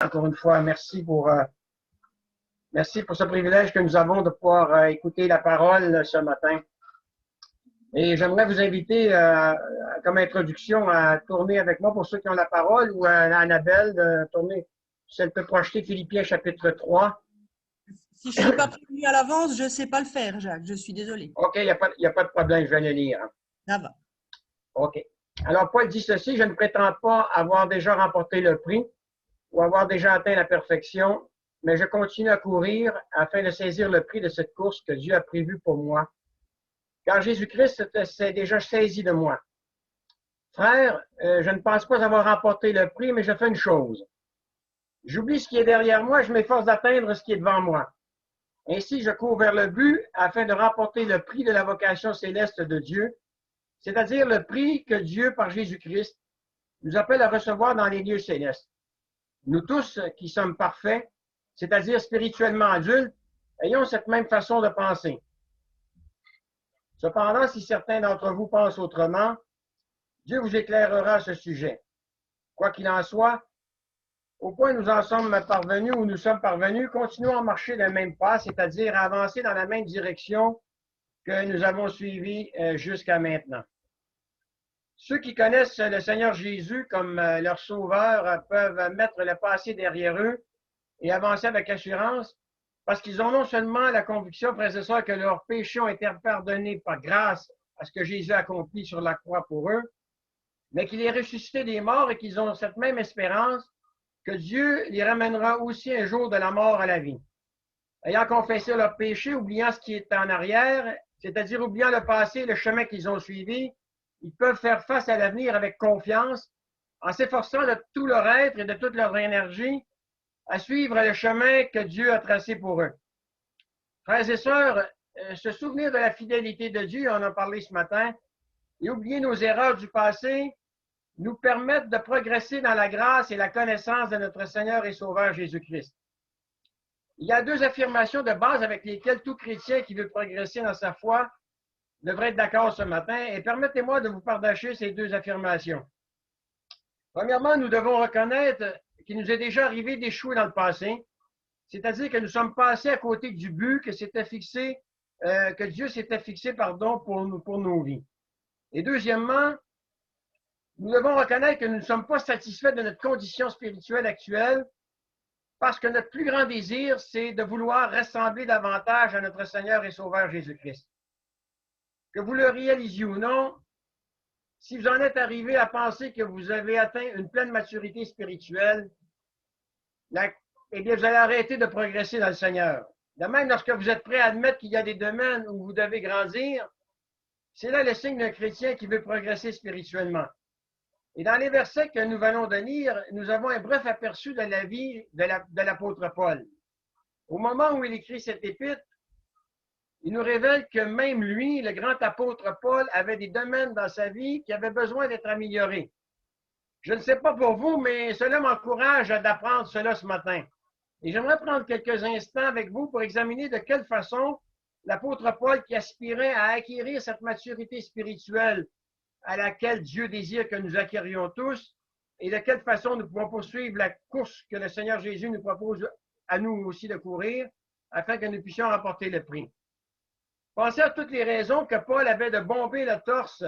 Encore une fois, merci pour ce privilège que nous avons de pouvoir écouter la parole ce matin. Et j'aimerais vous inviter, comme introduction, à tourner avec moi, pour ceux qui ont la parole, ou à Annabelle, de tourner, si elle peut projeter Philippiens chapitre 3. Si je ne suis pas prévenue à l'avance, je ne sais pas le faire, Jacques. Je suis désolée. OK, il n'y a pas de problème, je vais le lire. Ça va. OK. Alors, Paul dit ceci: je ne prétends pas avoir déjà remporté le prix ou avoir déjà atteint la perfection, mais je continue à courir afin de saisir le prix de cette course que Dieu a prévue pour moi. Car Jésus-Christ s'est déjà saisi de moi. Frère, je ne pense pas avoir remporté le prix, mais je fais une chose. J'oublie ce qui est derrière moi, je m'efforce d'atteindre ce qui est devant moi. Ainsi, je cours vers le but afin de remporter le prix de la vocation céleste de Dieu, c'est-à-dire le prix que Dieu, par Jésus-Christ, nous appelle à recevoir dans les lieux célestes. Nous tous qui sommes parfaits, c'est-à-dire spirituellement adultes, ayons cette même façon de penser. Cependant, si certains d'entre vous pensent autrement, Dieu vous éclairera à ce sujet. Quoi qu'il en soit, au point où nous en sommes parvenus, où nous sommes parvenus, continuons à marcher le même pas, c'est-à-dire à avancer dans la même direction que nous avons suivi jusqu'à maintenant. Ceux qui connaissent le Seigneur Jésus comme leur sauveur peuvent mettre le passé derrière eux et avancer avec assurance, parce qu'ils ont non seulement la conviction, frères et sœurs, que leurs péchés ont été pardonnés par grâce à ce que Jésus a accompli sur la croix pour eux, mais qu'il est ressuscité des morts et qu'ils ont cette même espérance que Dieu les ramènera aussi un jour de la mort à la vie. Ayant confessé leurs péchés, oubliant ce qui est en arrière, c'est-à-dire oubliant le passé et le chemin qu'ils ont suivi, ils peuvent faire face à l'avenir avec confiance, en s'efforçant de tout leur être et de toute leur énergie à suivre le chemin que Dieu a tracé pour eux. Frères et sœurs, se souvenir de la fidélité de Dieu, on en a parlé ce matin, et oublier nos erreurs du passé, nous permettent de progresser dans la grâce et la connaissance de notre Seigneur et Sauveur Jésus-Christ. Il y a deux affirmations de base avec lesquelles tout chrétien qui veut progresser dans sa foi devrait être d'accord ce matin, et permettez-moi de vous partager ces deux affirmations. Premièrement, nous devons reconnaître qu'il nous est déjà arrivé d'échouer dans le passé, c'est-à-dire que nous sommes passés à côté du but que Dieu s'était fixé pour nos vies. Et deuxièmement, nous devons reconnaître que nous ne sommes pas satisfaits de notre condition spirituelle actuelle, parce que notre plus grand désir, c'est de vouloir ressembler davantage à notre Seigneur et Sauveur Jésus-Christ. Que vous le réalisiez ou non, si vous en êtes arrivé à penser que vous avez atteint une pleine maturité spirituelle, eh bien, vous allez arrêter de progresser dans le Seigneur. De même, lorsque vous êtes prêt à admettre qu'il y a des domaines où vous devez grandir, c'est là le signe d'un chrétien qui veut progresser spirituellement. Et dans les versets que nous venons de lire, nous avons un bref aperçu de la vie de l'apôtre Paul. Au moment où il écrit cette épître, il nous révèle que même lui, le grand apôtre Paul, avait des domaines dans sa vie qui avaient besoin d'être améliorés. Je ne sais pas pour vous, mais cela m'encourage d'apprendre cela ce matin. Et j'aimerais prendre quelques instants avec vous pour examiner de quelle façon l'apôtre Paul, qui aspirait à acquérir cette maturité spirituelle à laquelle Dieu désire que nous acquérions tous, et de quelle façon nous pouvons poursuivre la course que le Seigneur Jésus nous propose à nous aussi de courir, afin que nous puissions remporter le prix. Pensez à toutes les raisons que Paul avait de bomber le torse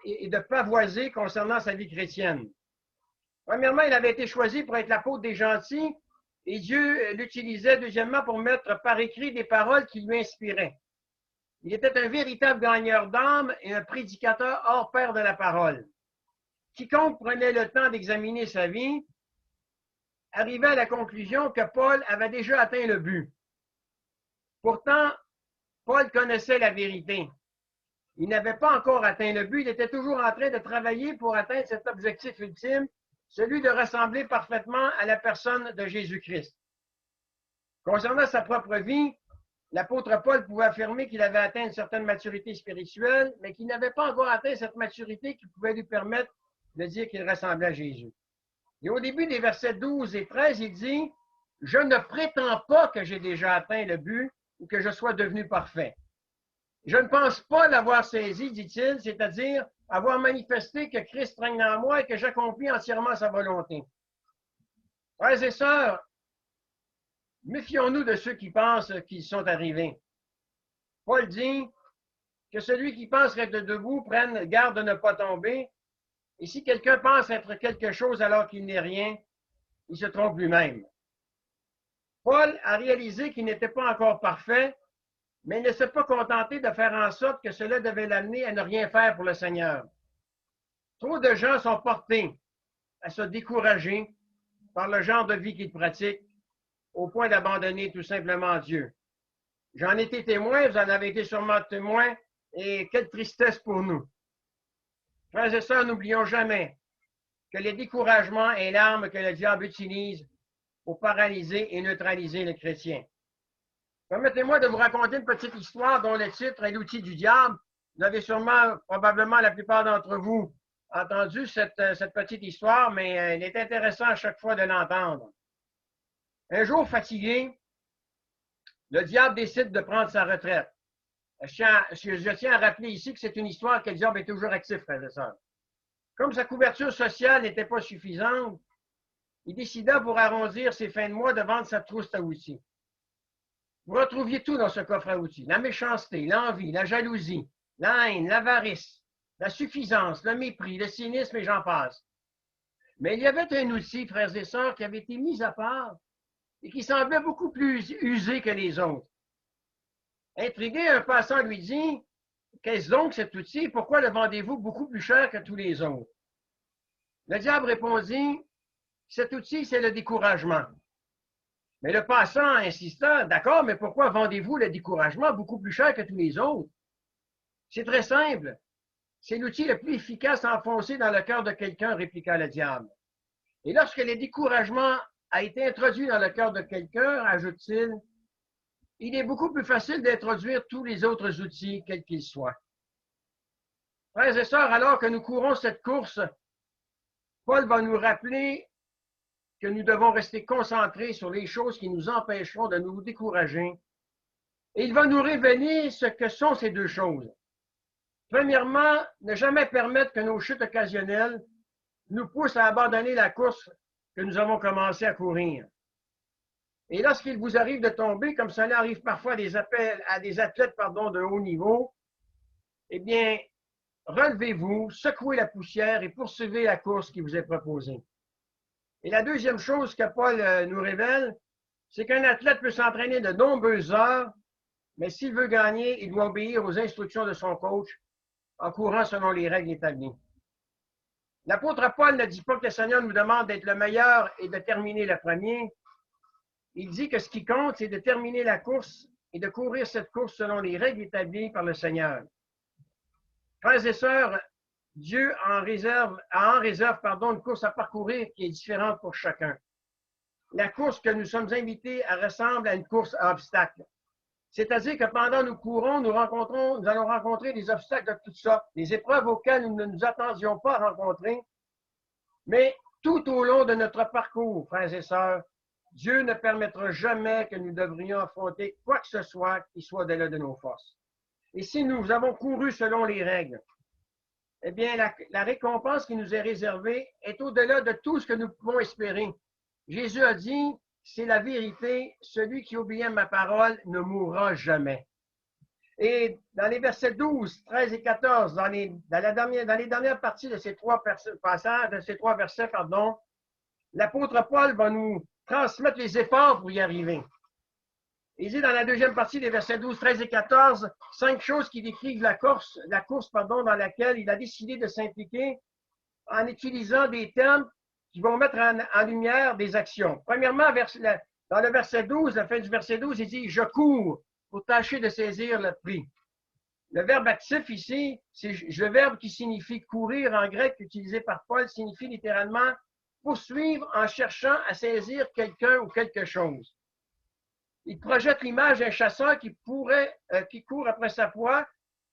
et de pavoiser concernant sa vie chrétienne. Premièrement, il avait été choisi pour être l'apôtre des gentils, et Dieu l'utilisait deuxièmement pour mettre par écrit des paroles qui lui inspiraient. Il était un véritable gagneur d'âme et un prédicateur hors pair de la parole. Quiconque prenait le temps d'examiner sa vie arrivait à la conclusion que Paul avait déjà atteint le but. Pourtant, Paul connaissait la vérité. Il n'avait pas encore atteint le but, il était toujours en train de travailler pour atteindre cet objectif ultime, celui de ressembler parfaitement à la personne de Jésus-Christ. Concernant sa propre vie, l'apôtre Paul pouvait affirmer qu'il avait atteint une certaine maturité spirituelle, mais qu'il n'avait pas encore atteint cette maturité qui pouvait lui permettre de dire qu'il ressemblait à Jésus. Et au début des versets 12 et 13, il dit « Je ne prétends pas que j'ai déjà atteint le but ou que je sois devenu parfait. Je ne pense pas l'avoir saisi, dit-il, c'est-à-dire avoir manifesté que Christ règne en moi et que j'accomplis entièrement sa volonté. » Frères et sœurs, méfions-nous de ceux qui pensent qu'ils sont arrivés. Paul dit que celui qui pense être debout prenne garde de ne pas tomber. Et si quelqu'un pense être quelque chose alors qu'il n'est rien, il se trompe lui-même. Paul a réalisé qu'il n'était pas encore parfait, mais il ne s'est pas contenté de faire en sorte que cela devait l'amener à ne rien faire pour le Seigneur. Trop de gens sont portés à se décourager par le genre de vie qu'ils pratiquent, au point d'abandonner tout simplement Dieu. J'en ai été témoin, vous en avez été sûrement témoin, et quelle tristesse pour nous. Frères et sœurs, n'oublions jamais que les découragements est l'arme que le diable utilise pour paralyser et neutraliser les chrétiens. Permettez-moi de vous raconter une petite histoire dont le titre est l'outil du diable. Vous avez sûrement, probablement la plupart d'entre vous, entendu cette petite histoire, mais il est intéressant à chaque fois de l'entendre. Un jour fatigué, le diable décide de prendre sa retraite. Je tiens à rappeler ici que c'est une histoire que le diable est toujours actif, frères et sœurs. Comme sa couverture sociale n'était pas suffisante, il décida pour arrondir ses fins de mois de vendre sa trousse à outils. Vous retrouviez tout dans ce coffre à outils. La méchanceté, l'envie, la jalousie, la haine, l'avarice, la suffisance, le mépris, le cynisme et j'en passe. Mais il y avait un outil, frères et sœurs, qui avait été mis à part et qui semblait beaucoup plus usé que les autres. Intrigué, un passant lui dit « Qu'est-ce donc cet outil et pourquoi le vendez-vous beaucoup plus cher que tous les autres? » Le diable répondit « Cet outil, c'est le découragement. » Mais le passant insista « D'accord, mais pourquoi vendez-vous le découragement beaucoup plus cher que tous les autres? » C'est très simple. C'est l'outil le plus efficace à enfoncer dans le cœur de quelqu'un, répliqua le diable. Et lorsque le découragement a été introduit dans le cœur de quelqu'un, ajoute-t-il, il est beaucoup plus facile d'introduire tous les autres outils, quels qu'ils soient. Frères et sœurs, alors que nous courons cette course, Paul va nous rappeler que nous devons rester concentrés sur les choses qui nous empêcheront de nous décourager. Et il va nous révéler ce que sont ces deux choses. Premièrement, ne jamais permettre que nos chutes occasionnelles nous poussent à abandonner la course que nous avons commencé à courir. Et lorsqu'il vous arrive de tomber, comme cela arrive parfois à des athlètes de haut niveau, eh bien, relevez-vous, secouez la poussière et poursuivez la course qui vous est proposée. Et la deuxième chose que Paul nous révèle, c'est qu'un athlète peut s'entraîner de nombreuses heures, mais s'il veut gagner, il doit obéir aux instructions de son coach en courant selon les règles établies. L'apôtre Paul ne dit pas que le Seigneur nous demande d'être le meilleur et de terminer le premier. Il dit que ce qui compte, c'est de terminer la course et de courir cette course selon les règles établies par le Seigneur. Frères et sœurs, Dieu a en réserve une course à parcourir qui est différente pour chacun. La course que nous sommes invités à ressemble à une course à obstacles. C'est-à-dire que pendant nous courons, nous allons rencontrer des obstacles de toutes sortes, des épreuves auxquelles nous ne nous attendions pas à rencontrer. Mais tout au long de notre parcours, frères et sœurs, Dieu ne permettra jamais que nous devrions affronter quoi que ce soit qui soit au-delà de nos forces. Et si nous avons couru selon les règles, eh bien, la récompense qui nous est réservée est au-delà de tout ce que nous pouvons espérer. Jésus a dit, c'est la vérité, celui qui obéit à ma parole ne mourra jamais. Et dans les versets 12, 13 et 14, dans les dernières parties de ces trois versets, l'apôtre Paul va nous transmettre les efforts pour y arriver. Il dit dans la deuxième partie des versets 12, 13 et 14, 5 choses qui décrivent la course dans laquelle il a décidé de s'impliquer en utilisant des termes qui vont mettre en lumière des actions. Premièrement, dans le verset 12, la fin du verset 12, il dit « Je cours pour tâcher de saisir le prix ». Le verbe actif ici, c'est le verbe qui signifie courir en grec utilisé par Paul, signifie littéralement poursuivre en cherchant à saisir quelqu'un ou quelque chose. Il projette l'image d'un chasseur qui court après sa proie,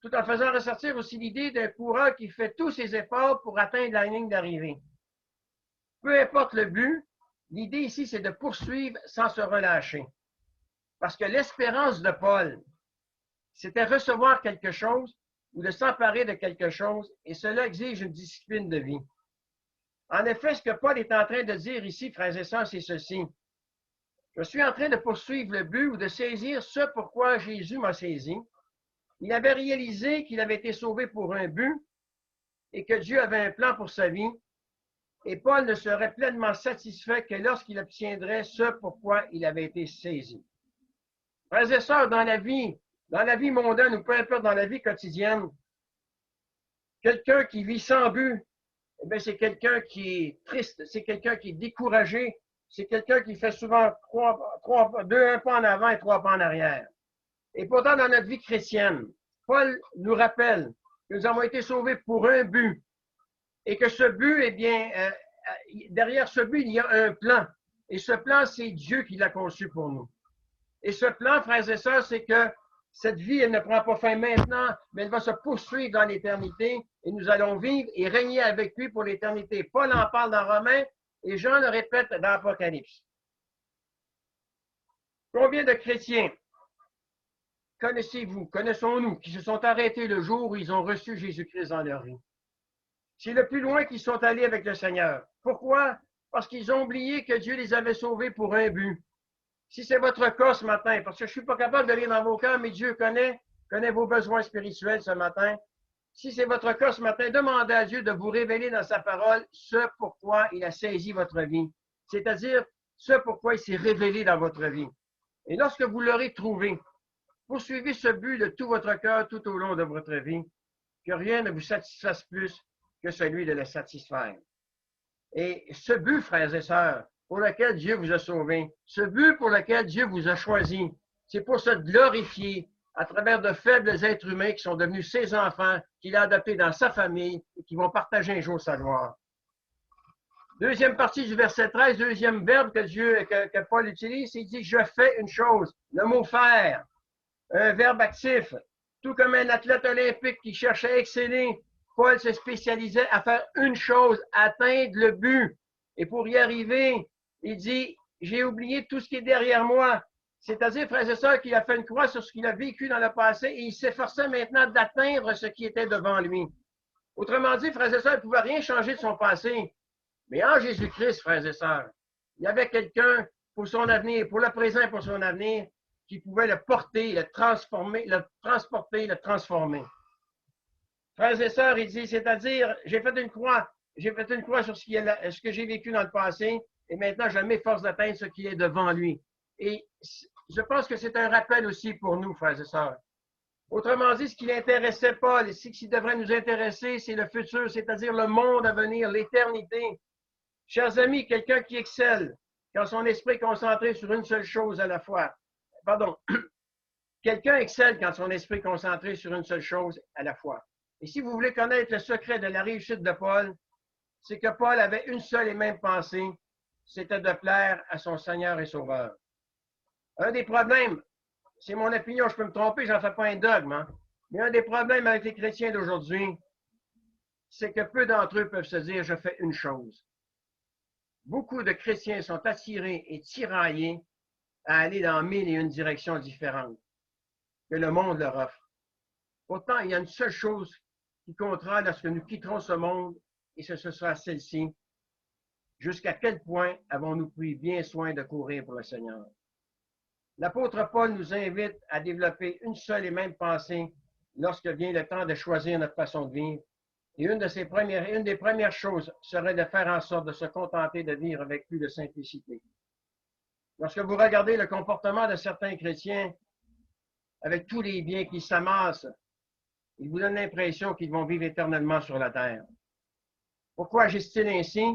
tout en faisant ressortir aussi l'idée d'un coureur qui fait tous ses efforts pour atteindre la ligne d'arrivée. Peu importe le but, l'idée ici, c'est de poursuivre sans se relâcher. Parce que l'espérance de Paul, c'était recevoir quelque chose ou de s'emparer de quelque chose, et cela exige une discipline de vie. En effet, ce que Paul est en train de dire ici, frères et sœurs, c'est ceci. Je suis en train de poursuivre le but ou de saisir ce pourquoi Jésus m'a saisi. Il avait réalisé qu'il avait été sauvé pour un but et que Dieu avait un plan pour sa vie. Et Paul ne serait pleinement satisfait que lorsqu'il obtiendrait ce pourquoi il avait été saisi. Frères et sœurs, dans la vie mondaine ou peu importe dans la vie quotidienne, quelqu'un qui vit sans but, eh bien, c'est quelqu'un qui est triste, c'est quelqu'un qui est découragé, c'est quelqu'un qui fait souvent un pas en avant et 3 pas en arrière. Et pourtant, dans notre vie chrétienne, Paul nous rappelle que nous avons été sauvés pour un but et que ce but, eh bien, derrière ce but, il y a un plan. Et ce plan, c'est Dieu qui l'a conçu pour nous. Et ce plan, frères et sœurs, c'est que cette vie, elle ne prend pas fin maintenant, mais elle va se poursuivre dans l'éternité et nous allons vivre et régner avec lui pour l'éternité. Paul en parle dans Romains et Jean le répète dans Apocalypse. Combien de chrétiens connaissez-vous, connaissons-nous, qui se sont arrêtés le jour où ils ont reçu Jésus-Christ dans leur vie? C'est le plus loin qu'ils sont allés avec le Seigneur. Pourquoi? Parce qu'ils ont oublié que Dieu les avait sauvés pour un but. Si c'est votre cas ce matin, parce que je ne suis pas capable de lire dans vos cœurs, mais Dieu connaît vos besoins spirituels ce matin. Si c'est votre cas ce matin, demandez à Dieu de vous révéler dans sa parole ce pourquoi il a saisi votre vie. C'est-à-dire ce pourquoi il s'est révélé dans votre vie. Et lorsque vous l'aurez trouvé, poursuivez ce but de tout votre cœur tout au long de votre vie, que rien ne vous satisfasse plus que celui de le satisfaire. Et ce but, frères et sœurs, pour lequel Dieu vous a sauvés, ce but pour lequel Dieu vous a choisi, c'est pour se glorifier à travers de faibles êtres humains qui sont devenus ses enfants, qu'il a adoptés dans sa famille et qui vont partager un jour sa gloire. Deuxième partie du verset 13, deuxième verbe que Paul utilise, il dit « je fais une chose ». Le mot « faire », un verbe actif. Tout comme un athlète olympique qui cherche à exceller, Paul se spécialisait à faire une chose, atteindre le but. Et pour y arriver, il dit, j'ai oublié tout ce qui est derrière moi. C'est-à-dire, frères et sœurs, qu'il a fait une croix sur ce qu'il a vécu dans le passé et il s'efforçait maintenant d'atteindre ce qui était devant lui. Autrement dit, frères et sœurs, il ne pouvait rien changer de son passé. Mais en Jésus-Christ, frères et sœurs, il y avait quelqu'un pour son avenir, pour le présent et pour son avenir, qui pouvait le porter, le transformer, le transporter, le transformer. Frères et sœurs, il dit, c'est-à-dire, j'ai fait une croix sur ce que j'ai vécu dans le passé, et maintenant je m'efforce d'atteindre ce qui est devant lui. Et je pense que c'est un rappel aussi pour nous, frères et sœurs. Autrement dit, ce qui l'intéressait Paul, et ce qui devrait nous intéresser, c'est le futur, c'est-à-dire le monde à venir, l'éternité. Chers amis, quelqu'un qui excelle quand son esprit est concentré sur une seule chose à la fois. Pardon. Quelqu'un excelle quand son esprit est concentré sur une seule chose à la fois. Et si vous voulez connaître le secret de la réussite de Paul, c'est que Paul avait une seule et même pensée, c'était de plaire à son Seigneur et Sauveur. Un des problèmes, c'est mon opinion, je peux me tromper, j'en fais pas un dogme, hein? Mais un des problèmes avec les chrétiens d'aujourd'hui, c'est que peu d'entre eux peuvent se dire, je fais une chose. Beaucoup de chrétiens sont attirés et tiraillés à aller dans 1001 directions différentes que le monde leur offre. Pourtant, il y a une seule chose qui comptera lorsque nous quitterons ce monde, et ce sera celle-ci. Jusqu'à quel point avons-nous pris bien soin de courir pour le Seigneur? L'apôtre Paul nous invite à développer une seule et même pensée lorsque vient le temps de choisir notre façon de vivre. Et une des premières choses serait de faire en sorte de se contenter de vivre avec plus de simplicité. Lorsque vous regardez le comportement de certains chrétiens, avec tous les biens qui s'amassent, ils vous donnent l'impression qu'ils vont vivre éternellement sur la terre. Pourquoi agissent-ils ainsi?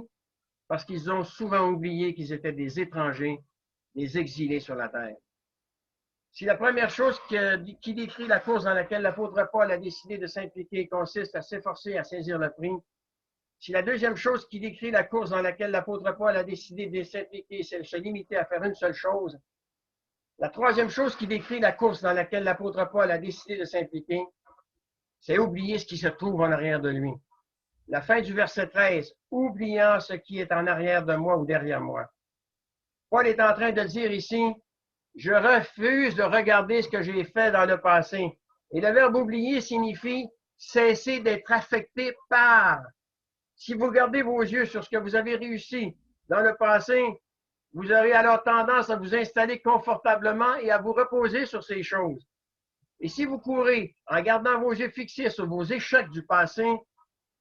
Parce qu'ils ont souvent oublié qu'ils étaient des étrangers, des exilés sur la terre. Si la première chose qui décrit la course dans laquelle l'apôtre Paul a décidé de s'impliquer consiste à s'efforcer à saisir le prix, si la deuxième chose qui décrit la course dans laquelle l'apôtre Paul a décidé de s'impliquer, c'est de se limiter à faire une seule chose, la troisième chose qui décrit la course dans laquelle l'apôtre Paul a décidé de s'impliquer, c'est oublier ce qui se trouve en arrière de lui. La fin du verset 13, oubliant ce qui est en arrière de moi ou derrière moi. Paul est en train de dire ici, je refuse de regarder ce que j'ai fait dans le passé. Et le verbe oublier signifie cesser d'être affecté par. Si vous gardez vos yeux sur ce que vous avez réussi dans le passé, vous aurez alors tendance à vous installer confortablement et à vous reposer sur ces choses. Et si vous courez en gardant vos yeux fixés sur vos échecs du passé,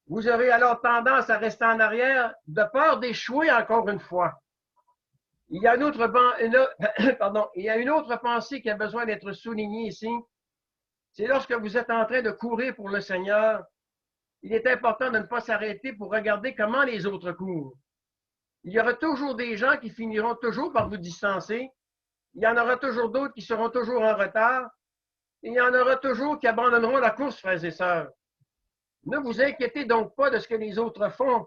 vous aurez alors tendance à rester en arrière de peur d'échouer encore une fois. Il y a une autre pensée qui a besoin d'être soulignée ici. C'est lorsque vous êtes en train de courir pour le Seigneur, il est important de ne pas s'arrêter pour regarder comment les autres courent. Il y aura toujours des gens qui finiront toujours par vous distancer. Il y en aura toujours d'autres qui seront toujours en retard. Et il y en aura toujours qui abandonneront la course, frères et sœurs. Ne vous inquiétez donc pas de ce que les autres font.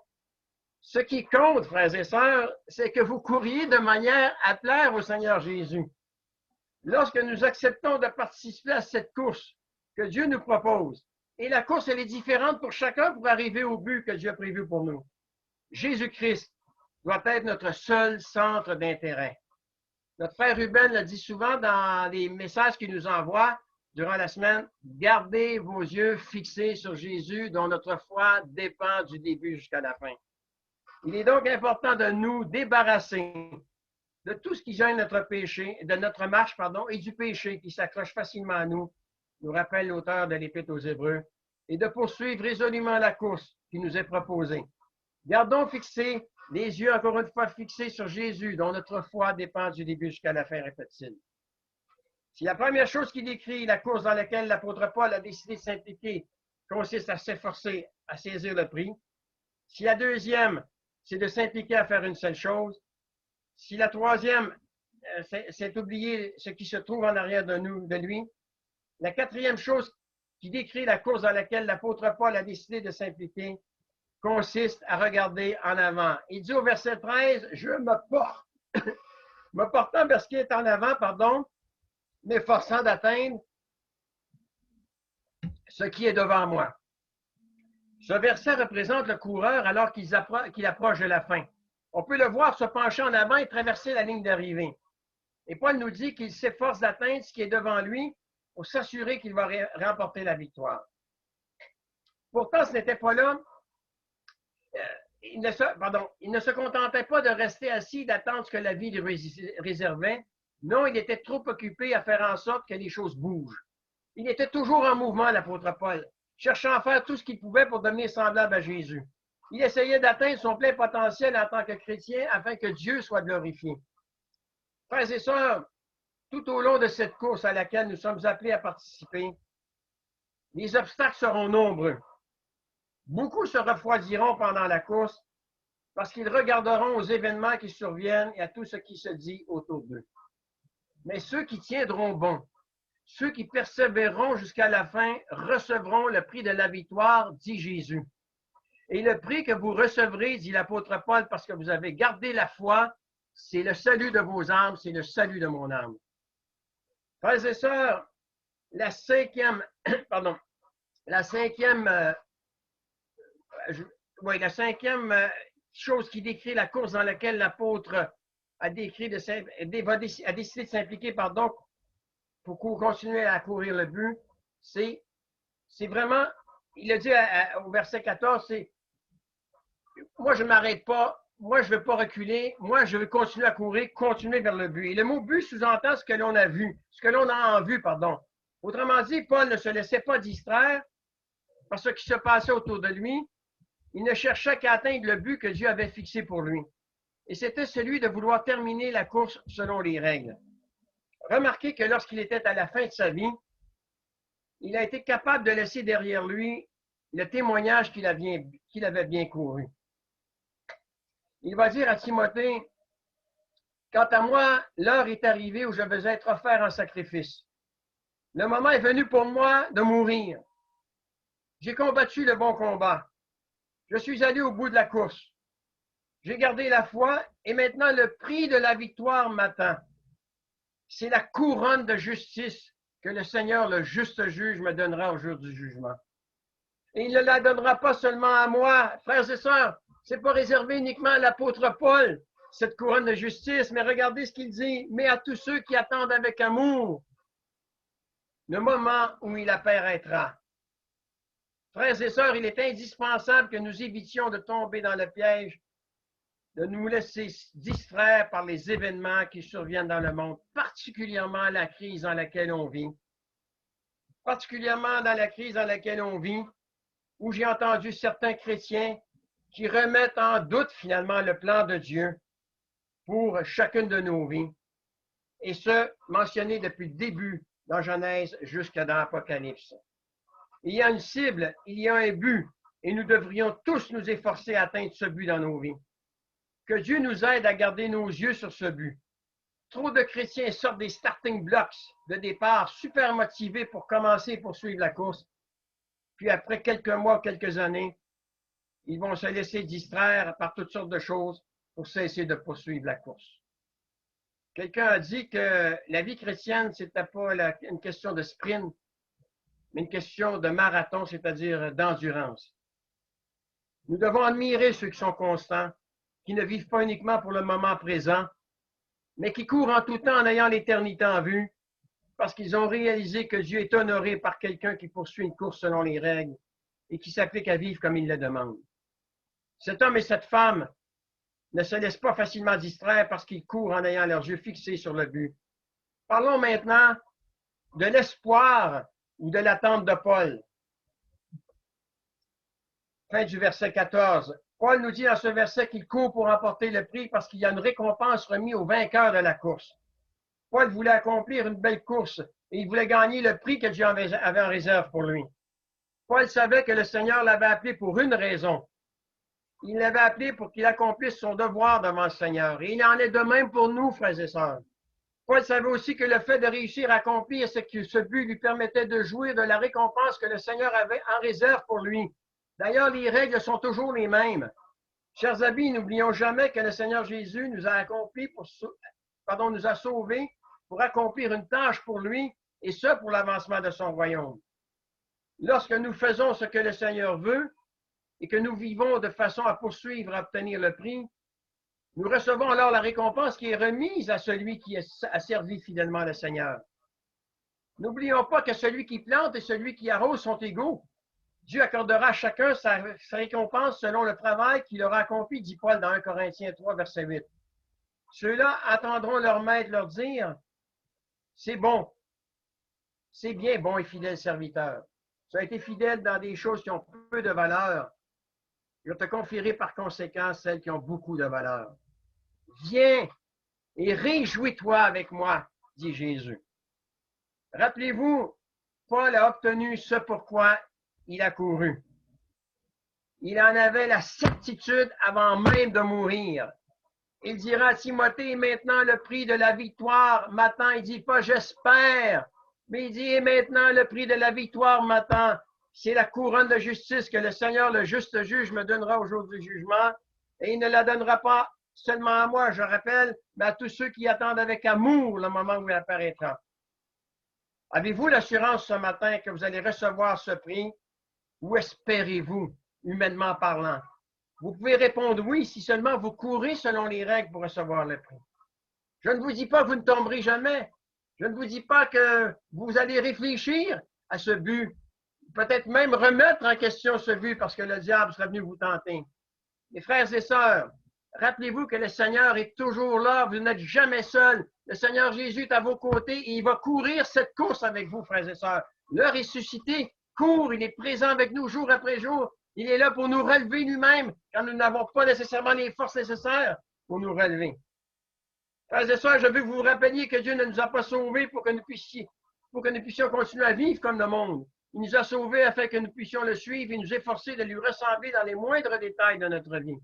Ce qui compte, frères et sœurs, c'est que vous couriez de manière à plaire au Seigneur Jésus. Lorsque nous acceptons de participer à cette course que Dieu nous propose, et la course, elle est différente pour chacun pour arriver au but que Dieu a prévu pour nous. Jésus-Christ doit être notre seul centre d'intérêt. Notre frère Ruben l'a dit souvent dans les messages qu'il nous envoie durant la semaine, gardez vos yeux fixés sur Jésus dont notre foi dépend du début jusqu'à la fin. Il est donc important de nous débarrasser de tout ce qui gêne notre péché, de notre marche, et du péché qui s'accroche facilement à nous, nous rappelle l'auteur de l'Épître aux Hébreux, et de poursuivre résolument la course qui nous est proposée. Gardons fixés les yeux, encore une fois, fixés sur Jésus, dont notre foi dépend du début jusqu'à la fin, répète-t-il. Si la première chose qui décrit la course dans laquelle l'apôtre Paul a décidé de s'impliquer consiste à s'efforcer à saisir le prix, si la deuxième, c'est de s'impliquer à faire une seule chose, si la troisième, c'est oublier ce qui se trouve en arrière de lui, la quatrième chose qui décrit la course dans laquelle l'apôtre Paul a décidé de s'impliquer consiste à regarder en avant. Il dit au verset 13, « Je me porte, me portant vers ce qui est en avant, m'efforçant d'atteindre ce qui est devant moi. » Ce verset représente le coureur alors qu'il approche de la fin. On peut le voir se pencher en avant et traverser la ligne d'arrivée. Et Paul nous dit qu'il s'efforce d'atteindre ce qui est devant lui pour s'assurer qu'il va remporter la victoire. Pourtant, ce n'était pas là. Il ne se contentait pas de rester assis et d'attendre ce que la vie lui réservait. Non, il était trop occupé à faire en sorte que les choses bougent. Il était toujours en mouvement, l'apôtre Paul, cherchant à faire tout ce qu'il pouvait pour devenir semblable à Jésus. Il essayait d'atteindre son plein potentiel en tant que chrétien afin que Dieu soit glorifié. Frères et sœurs, tout au long de cette course à laquelle nous sommes appelés à participer, les obstacles seront nombreux. Beaucoup se refroidiront pendant la course parce qu'ils regarderont aux événements qui surviennent et à tout ce qui se dit autour d'eux. Mais ceux qui tiendront bon, ceux qui persévéreront jusqu'à la fin, recevront le prix de la victoire, dit Jésus. Et le prix que vous recevrez, dit l'apôtre Paul, parce que vous avez gardé la foi, c'est le salut de vos âmes, c'est le salut de mon âme. Frères et sœurs, la cinquième chose qui décrit la course dans laquelle l'apôtre a décidé de s'impliquer, pour continuer à courir le but, c'est vraiment, il a dit au verset 14, c'est moi je ne m'arrête pas, moi je ne veux pas reculer, moi je veux continuer à courir, continuer vers le but. Et le mot but sous-entend ce que l'on a vu, ce que l'on a en vue, Autrement dit, Paul ne se laissait pas distraire par ce qui se passait autour de lui. Il ne cherchait qu'à atteindre le but que Dieu avait fixé pour lui. Et c'était celui de vouloir terminer la course selon les règles. Remarquez que lorsqu'il était à la fin de sa vie, il a été capable de laisser derrière lui le témoignage qu'il avait bien couru. Il va dire à Timothée, « Quant à moi, l'heure est arrivée où je vais être offert en sacrifice. Le moment est venu pour moi de mourir. J'ai combattu le bon combat. Je suis allé au bout de la course. J'ai gardé la foi et maintenant le prix de la victoire m'attend. C'est la couronne de justice que le Seigneur, le juste juge, me donnera au jour du jugement. Et il ne la donnera pas seulement à moi, frères et sœurs. Ce n'est pas réservé uniquement à l'apôtre Paul, cette couronne de justice, mais regardez ce qu'il dit, mais à tous ceux qui attendent avec amour le moment où il apparaîtra. Frères et sœurs, il est indispensable que nous évitions de tomber dans le piège, de nous laisser distraire par les événements qui surviennent dans le monde, particulièrement la crise dans laquelle on vit. Particulièrement dans la crise dans laquelle on vit, où j'ai entendu certains chrétiens qui remettent en doute finalement le plan de Dieu pour chacune de nos vies. Et ce, mentionné depuis le début dans Genèse jusqu'à dans l'Apocalypse. Il y a une cible, il y a un but, et nous devrions tous nous efforcer à atteindre ce but dans nos vies. Que Dieu nous aide à garder nos yeux sur ce but. Trop de chrétiens sortent des starting blocks de départ super motivés pour commencer et poursuivre la course. Puis après quelques mois, quelques années, ils vont se laisser distraire par toutes sortes de choses pour cesser de poursuivre la course. Quelqu'un a dit que la vie chrétienne, ce n'était pas une question de sprint, mais une question de marathon, c'est-à-dire d'endurance. Nous devons admirer ceux qui sont constants, qui ne vivent pas uniquement pour le moment présent, mais qui courent en tout temps en ayant l'éternité en vue, parce qu'ils ont réalisé que Dieu est honoré par quelqu'un qui poursuit une course selon les règles et qui s'applique à vivre comme il le demande. Cet homme et cette femme ne se laissent pas facilement distraire parce qu'ils courent en ayant leurs yeux fixés sur le but. Parlons maintenant de l'espoir ou de l'attente de Paul. Fin du verset 14. Paul nous dit dans ce verset qu'il court pour remporter le prix parce qu'il y a une récompense remise au vainqueur de la course. Paul voulait accomplir une belle course et il voulait gagner le prix que Dieu avait en réserve pour lui. Paul savait que le Seigneur l'avait appelé pour une raison. Il l'avait appelé pour qu'il accomplisse son devoir devant le Seigneur. Et il en est de même pour nous, frères et sœurs. Paul savait aussi que le fait de réussir à accomplir ce but lui permettait de jouir de la récompense que le Seigneur avait en réserve pour lui. D'ailleurs, les règles sont toujours les mêmes. Chers amis, n'oublions jamais que le Seigneur Jésus nous a nous a sauvés pour accomplir une tâche pour lui, et ce, pour l'avancement de son royaume. Lorsque nous faisons ce que le Seigneur veut, et que nous vivons de façon à poursuivre, à obtenir le prix, nous recevons alors la récompense qui est remise à celui qui a servi fidèlement le Seigneur. N'oublions pas que celui qui plante et celui qui arrose sont égaux. Dieu accordera à chacun sa récompense selon le travail qu'il aura accompli, dit Paul dans 1 Corinthiens 3, verset 8. Ceux-là attendront leur maître leur dire, c'est bon, c'est bien bon et fidèle serviteur. Tu as été fidèle dans des choses qui ont peu de valeur. Je vais te confierai par conséquent celles qui ont beaucoup de valeur. Viens et réjouis-toi avec moi, dit Jésus. Rappelez-vous, Paul a obtenu ce pourquoi il a couru. Il en avait la certitude avant même de mourir. Il dira à Timothée, maintenant le prix de la victoire m'attend. Il ne dit pas j'espère, mais il dit maintenant le prix de la victoire m'attend. C'est la couronne de justice que le Seigneur, le juste juge, me donnera au jour du jugement. Et il ne la donnera pas seulement à moi, je rappelle, mais à tous ceux qui attendent avec amour le moment où il apparaîtra. Avez-vous l'assurance ce matin que vous allez recevoir ce prix? Ou espérez-vous, humainement parlant? Vous pouvez répondre oui si seulement vous courez selon les règles pour recevoir le prix. Je ne vous dis pas que vous ne tomberez jamais. Je ne vous dis pas que vous allez réfléchir à ce but. Peut-être même remettre en question ce but parce que le diable serait venu vous tenter. Mes frères et sœurs, rappelez-vous que le Seigneur est toujours là. Vous n'êtes jamais seul. Le Seigneur Jésus est à vos côtés et il va courir cette course avec vous, frères et sœurs. Le ressuscité court, il est présent avec nous jour après jour. Il est là pour nous relever lui-même quand nous n'avons pas nécessairement les forces nécessaires pour nous relever. Frères et sœurs, je veux que vous vous rappeliez que Dieu ne nous a pas sauvés pour que nous puissions continuer à vivre comme le monde. Il nous a sauvés afin que nous puissions le suivre et nous efforcer de lui ressembler dans les moindres détails de notre vie.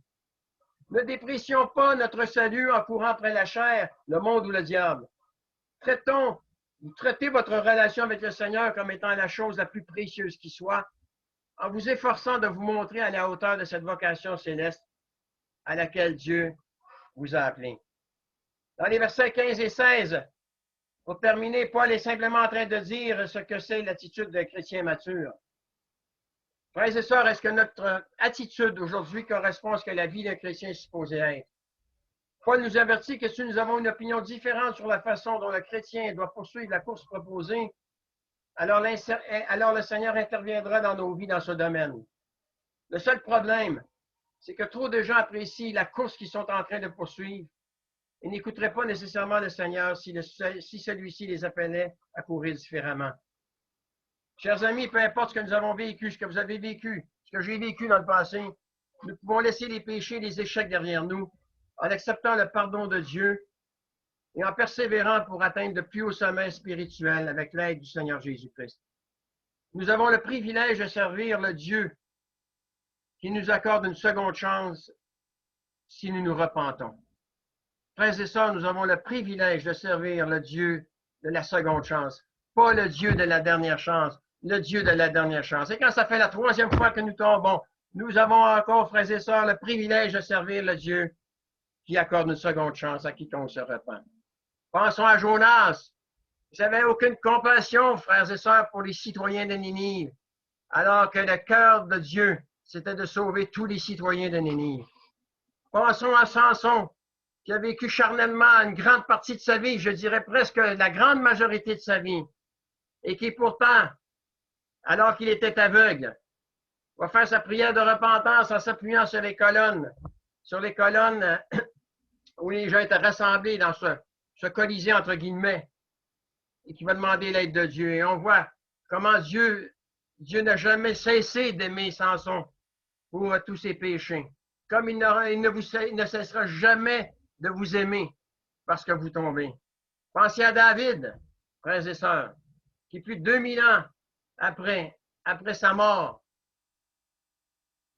Ne déprécions pas notre salut en courant après la chair, le monde ou le diable. Traitez votre relation avec le Seigneur comme étant la chose la plus précieuse qui soit, en vous efforçant de vous montrer à la hauteur de cette vocation céleste à laquelle Dieu vous a appelé. Dans les versets 15 et 16, pour terminer, Paul est simplement en train de dire ce que c'est l'attitude d'un chrétien mature. Frères et sœurs, est-ce que notre attitude aujourd'hui correspond à ce que la vie d'un chrétien est supposée être? Paul nous avertit que si nous avons une opinion différente sur la façon dont le chrétien doit poursuivre la course proposée, alors le Seigneur interviendra dans nos vies dans ce domaine. Le seul problème, c'est que trop de gens apprécient la course qu'ils sont en train de poursuivre et n'écouteraient pas nécessairement le Seigneur si celui-ci les appelait à courir différemment. Chers amis, peu importe ce que nous avons vécu, ce que vous avez vécu, ce que j'ai vécu dans le passé, nous pouvons laisser les péchés et les échecs derrière nous en acceptant le pardon de Dieu et en persévérant pour atteindre de plus hauts sommets spirituels avec l'aide du Seigneur Jésus-Christ. Nous avons le privilège de servir le Dieu qui nous accorde une seconde chance si nous nous repentons. Frères et sœurs, nous avons le privilège de servir le Dieu de la seconde chance, pas le Dieu de la dernière chance, le Dieu de la dernière chance. Et quand ça fait la troisième fois que nous tombons, nous avons encore, frères et sœurs, le privilège de servir le Dieu qui accorde une seconde chance à quiconque se repent. Pensons à Jonas. Il n'avait aucune compassion, frères et sœurs, pour les citoyens de Ninive, alors que le cœur de Dieu, c'était de sauver tous les citoyens de Ninive. Pensons à Samson, qui a vécu charnellement une grande partie de sa vie, je dirais presque la grande majorité de sa vie, et qui pourtant, alors qu'il était aveugle, va faire sa prière de repentance en s'appuyant sur les colonnes où les gens étaient rassemblés dans ce colisée, entre guillemets, et qui va demander l'aide de Dieu. Et on voit comment Dieu n'a jamais cessé d'aimer Samson pour tous ses péchés. Comme il ne cessera jamais de vous aimer parce que vous tombez. Pensez à David, frères et sœurs, qui plus de 2000 ans après sa mort,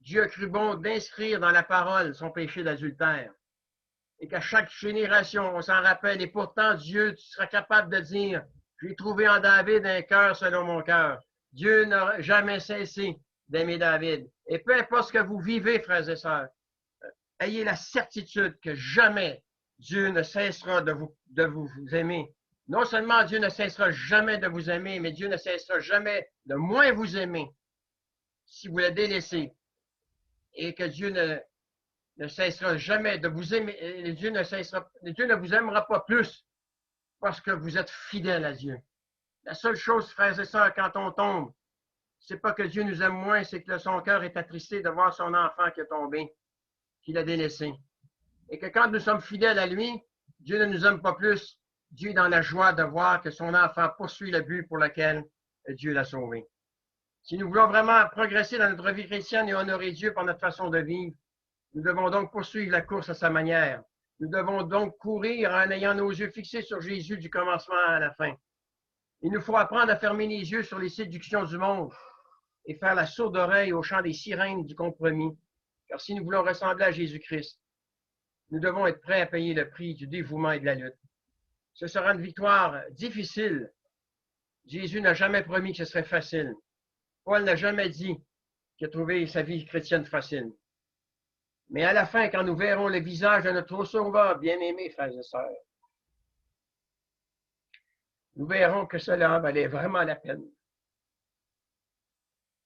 Dieu a cru bon d'inscrire dans la parole son péché d'adultère. Et qu'à chaque génération, on s'en rappelle. Et pourtant, Dieu sera capable de dire, j'ai trouvé en David un cœur selon mon cœur. Dieu n'a jamais cessé d'aimer David. Et peu importe ce que vous vivez, frères et sœurs, ayez la certitude que jamais Dieu ne cessera de vous aimer. Non seulement Dieu ne cessera jamais de vous aimer, mais Dieu ne cessera jamais de moins vous aimer si vous le délaissez. Et que Dieu ne cessera jamais de vous aimer. Dieu ne vous aimera pas plus parce que vous êtes fidèle à Dieu. La seule chose, frères et sœurs, quand on tombe, c'est pas que Dieu nous aime moins, c'est que son cœur est attristé de voir son enfant qui est tombé, qu'il a délaissé. Et que quand nous sommes fidèles à lui, Dieu ne nous aime pas plus. Dieu est dans la joie de voir que son enfant poursuit le but pour lequel Dieu l'a sauvé. Si nous voulons vraiment progresser dans notre vie chrétienne et honorer Dieu par notre façon de vivre, nous devons donc poursuivre la course à sa manière. Nous devons donc courir en ayant nos yeux fixés sur Jésus du commencement à la fin. Il nous faut apprendre à fermer les yeux sur les séductions du monde et faire la sourde oreille au chant des sirènes du compromis. Car si nous voulons ressembler à Jésus-Christ, nous devons être prêts à payer le prix du dévouement et de la lutte. Ce sera une victoire difficile. Jésus n'a jamais promis que ce serait facile. Paul n'a jamais dit qu'il a trouvé sa vie chrétienne facile. Mais à la fin, quand nous verrons le visage de notre Sauveur, bien-aimés, frères et sœurs, nous verrons que cela valait vraiment la peine.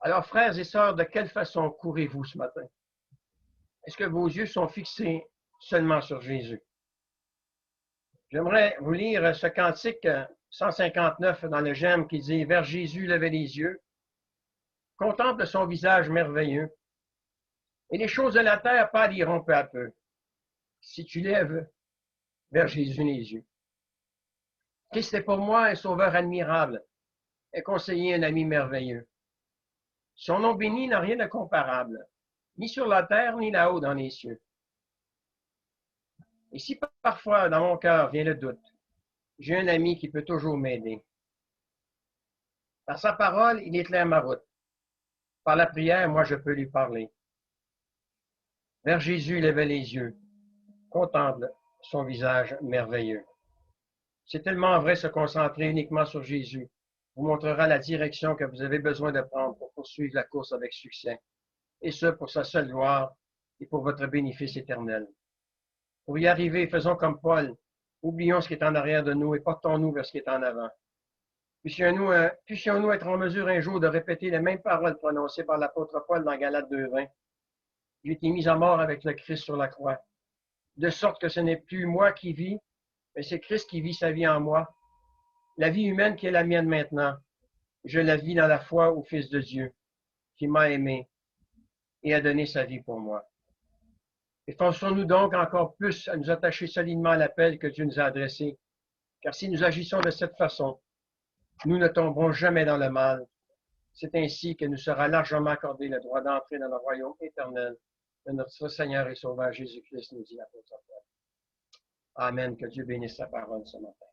Alors, frères et sœurs, de quelle façon courez-vous ce matin? Est-ce que vos yeux sont fixés seulement sur Jésus? J'aimerais vous lire ce cantique 159 dans le GEM qui dit « Vers Jésus, levez les yeux, contemple son visage merveilleux, et les choses de la terre pâliront peu à peu, si tu lèves vers Jésus les yeux. Christ est pour moi un sauveur admirable, un conseiller, un ami merveilleux. Son nom béni n'a rien de comparable, ni sur la terre, ni là-haut dans les cieux. Et si parfois dans mon cœur vient le doute, j'ai un ami qui peut toujours m'aider. Par sa parole, il éclaire ma route. Par la prière, moi, je peux lui parler. Vers Jésus, levez les yeux, contemple son visage merveilleux. C'est tellement vrai, se concentrer uniquement sur Jésus vous montrera la direction que vous avez besoin de prendre pour poursuivre la course avec succès, et ce, pour sa seule gloire et pour votre bénéfice éternel. Pour y arriver, faisons comme Paul, oublions ce qui est en arrière de nous et portons-nous vers ce qui est en avant. Puissions-nous être en mesure un jour de répéter les mêmes paroles prononcées par l'apôtre Paul dans Galates 2:20. J'ai été mis à mort avec le Christ sur la croix, de sorte que ce n'est plus moi qui vis, mais c'est Christ qui vit sa vie en moi. La vie humaine qui est la mienne maintenant, Je la vis dans la foi au Fils de Dieu, qui m'a aimé et a donné sa vie pour moi. Efforçons-nous donc encore plus à nous attacher solidement à l'appel que Dieu nous a adressé, car si nous agissons de cette façon, nous ne tomberons jamais dans le mal. C'est ainsi que nous sera largement accordé le droit d'entrer dans le royaume éternel de notre Seigneur et Sauveur Jésus-Christ, nous dit l'apôtre Paul. Amen. Que Dieu bénisse sa parole ce matin.